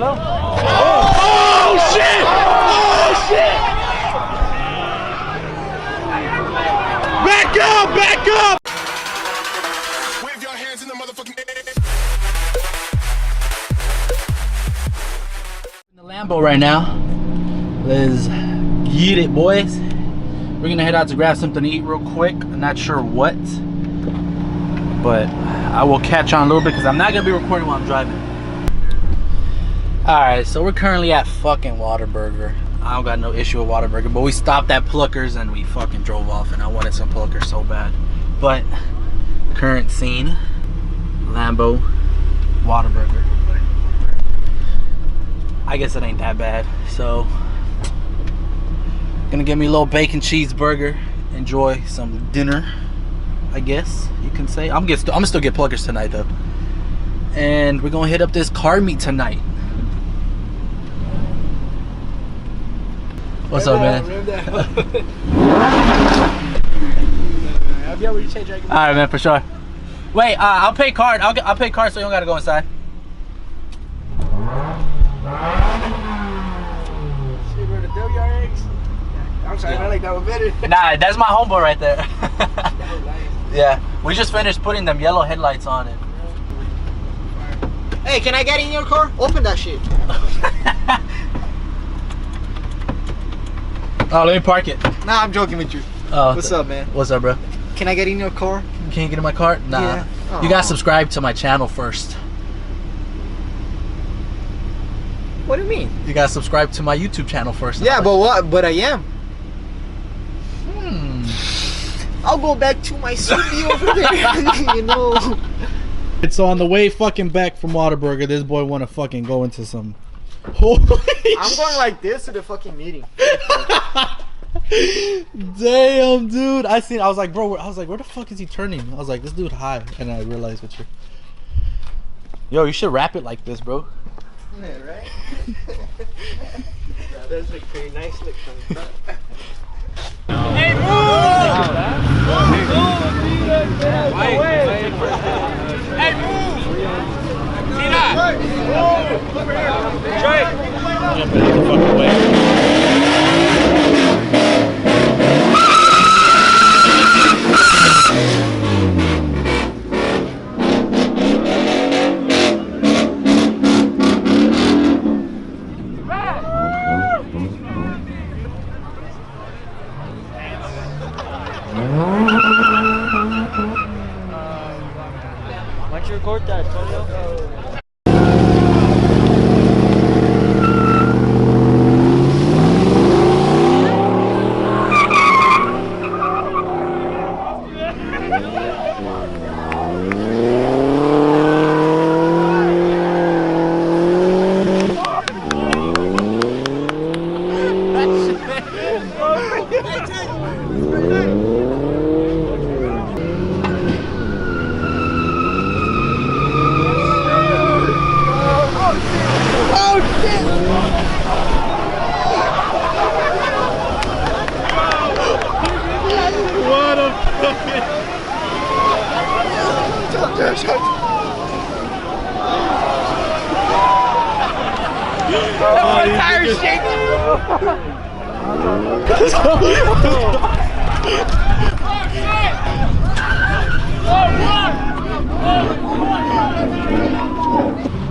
Hello? Oh shit! Oh shit! Back up! Back up! Wave your hands in the motherfucking air. In the Lambo right now. Let's get it, boys. We're gonna head out to grab something to eat real quick. I'm not sure what, but I will catch on a little bit because I'm not gonna be recording while I'm driving. Alright, so we're currently at fucking Whataburger. I don't got no issue with Whataburger, but we stopped at Pluckers and we fucking drove off, and I wanted some Pluckers so bad. But current scene, Lambo, Whataburger. I guess it ain't that bad. So gonna get me a little bacon cheeseburger, enjoy some dinner, I guess you can say. I'm gonna still get Pluckers tonight though. And we're gonna hit up this car meet tonight. What's up, man? Alright, man, for sure. Wait, I'll pay card. I'll pay card so you don't gotta go inside. I'm sorry, I like that one better. Nah, that's my homeboy right there. Yeah, we just finished putting them yellow headlights on it. Hey, can I get in your car? Open that shit. Oh, let me park it. Nah, I'm joking with you. Oh, what's up, man? What's up, bro? Can I get in your car? Can you get in my car? Nah. Yeah. You gotta subscribe to my channel first. What do you mean? You gotta subscribe to my YouTube channel first. Yeah, but what? But I am. I'll go back to my city over there. You know. It's on the way fucking back from Whataburger. This boy wanna fucking go into some. I'm going like this to the fucking meeting. Damn, dude. I was like, bro, where the fuck is he turning? I was like, this dude high, and I realized what you're. Yo, you should rap it like this, bro. Yeah, right? That's like pretty nice look from the front. Hey, move! Hey, move! See that? Over here. Trey! Jump in the fucking way. Why don't you record that, Antonio? My tire's shaking, bro.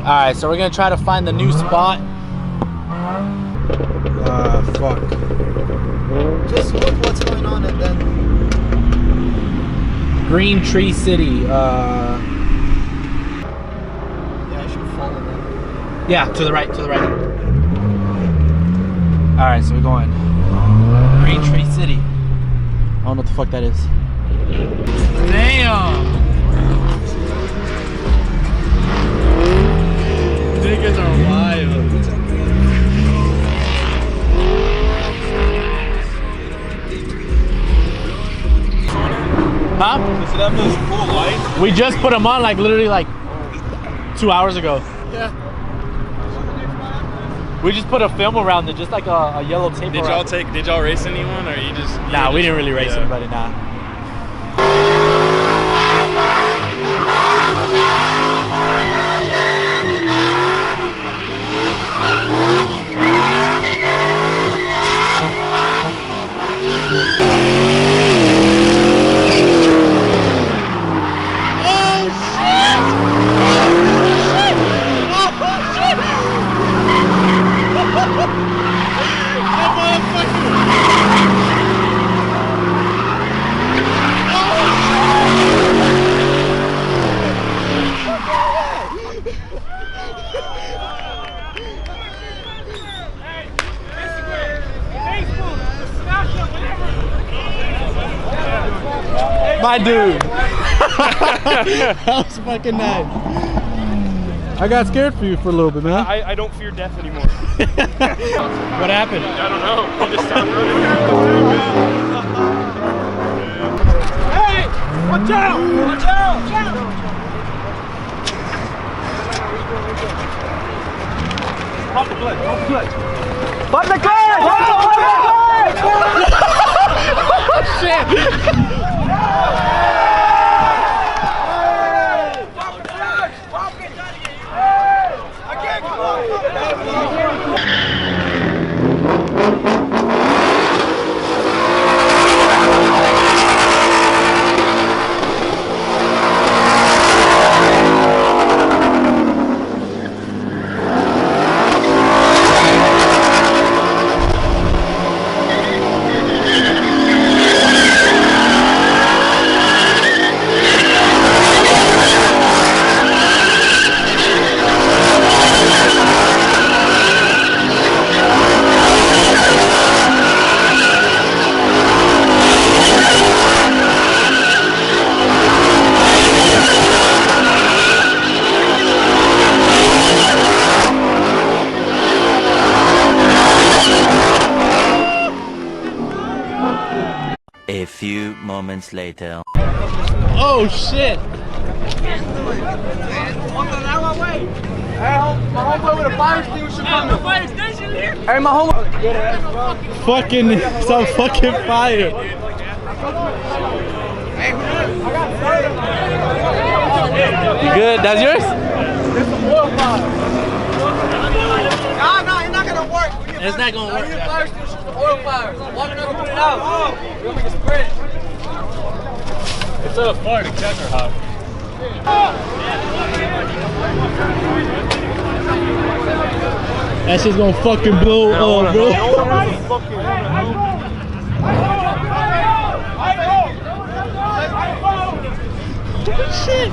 Alright, so we're gonna try to find the new spot. Fuck. Just look what's going on and then. Green Tree City. Yeah, I should follow them. Yeah, to the right, to the right. Alright, so we're going Green Tree City. I don't know what the fuck that is. Damn! Niggas are wild. Huh? Does it have those cool lights? We just put them on like literally like 2 hours ago. Yeah. We just put a film around it, just like a yellow tape. Did y'all race anyone, or you just? Nah, we didn't really race anybody. Nah. My dude. That was fucking nice. I got scared for you for a little bit, man. I don't fear death anymore. What happened? I don't know. He just stopped running. Hey! Watch out! Watch out! Pump the clutch! Pump the clutch! Pump the clutch! Pump the clutch! Shit! A few moments later. Oh shit! Hey, my homeboy with a fire extinguisher coming. Hey, my homeboy. Fucking some fucking fire. You good? That's yours? There's some oil fire. Nah, it's not gonna work. It's not gonna work. The fire extinguisher, the oil fire. Walk it up and put it out. We'll make it spread. It's a fire detector hot. That shit's gonna fucking blow up, bro. Shit.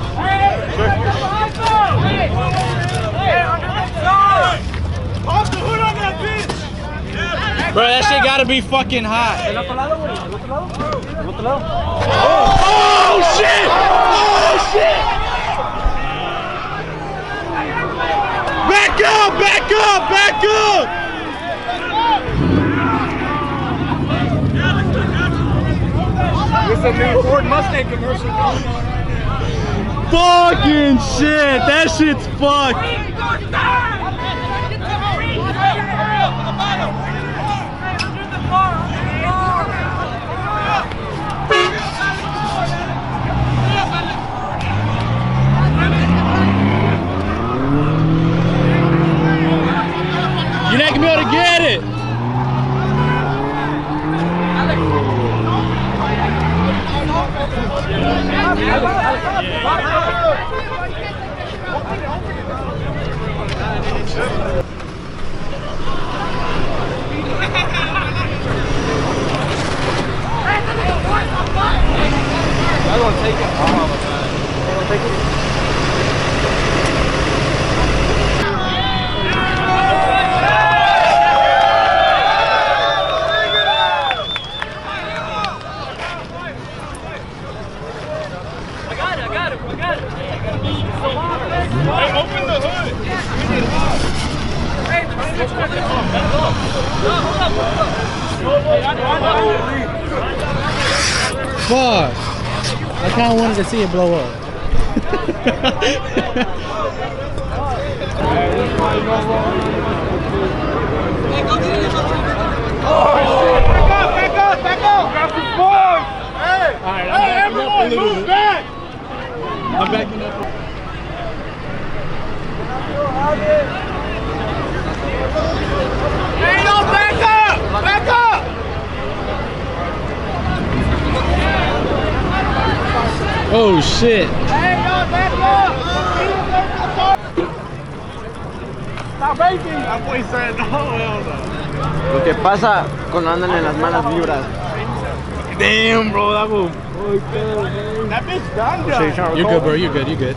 Bro, that shit gotta be fucking hot. Oh shit! Oh shit! Back up! Back up! Back up! It's a new Ford Mustang commercial. Fucking shit! That shit's fucked! You're not gonna be able to get it! I'm gonna take it. I'm gonna take it. Hey, open the hood! Fuck! I kinda wanted to see it blow up. Back up! Grab some boys! Hey! Alright, Hey, everyone, move back! I'm backing up. Hey, no, back up! Back up! Oh shit! Hey, no, back up! Stop racing! That boy said no, hell no. Lo que pasa cuando andan en las malas vibras. Damn, bro, that was. That bitch done. You're good, bro. You're good. You're good.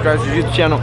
subscribe to his YouTube channel.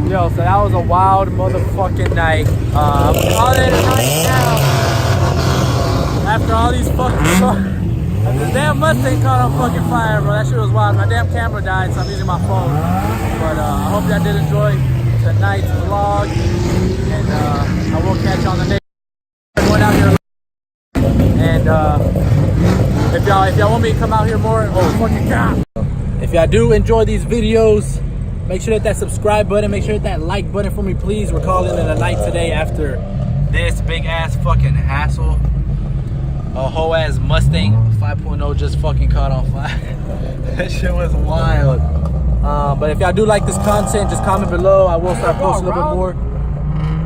Yo, so that was a wild motherfucking night. I'm calling it a night now. After all these fucking this damn Mustang caught on fucking fire, bro. That shit was wild. My damn camera died, so I'm using my phone. But I hope y'all did enjoy tonight's vlog. And I will catch you on the next one out here. And if y'all want me to come out here more, oh fucking god. If y'all do enjoy these videos, make sure to hit that subscribe button. Make sure to hit that like button for me, please. We're calling it a night today after this big ass fucking hassle. A whole ass Mustang 5.0 just fucking caught on fire. That shit was wild. But if y'all do like this content, just comment below. I will start posting a little bit more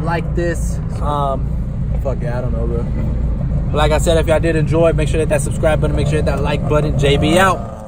like this. Fuck yeah, I don't know, bro. But like I said, if y'all did enjoy, make sure to hit that subscribe button. Make sure to hit that like button. JayBee out.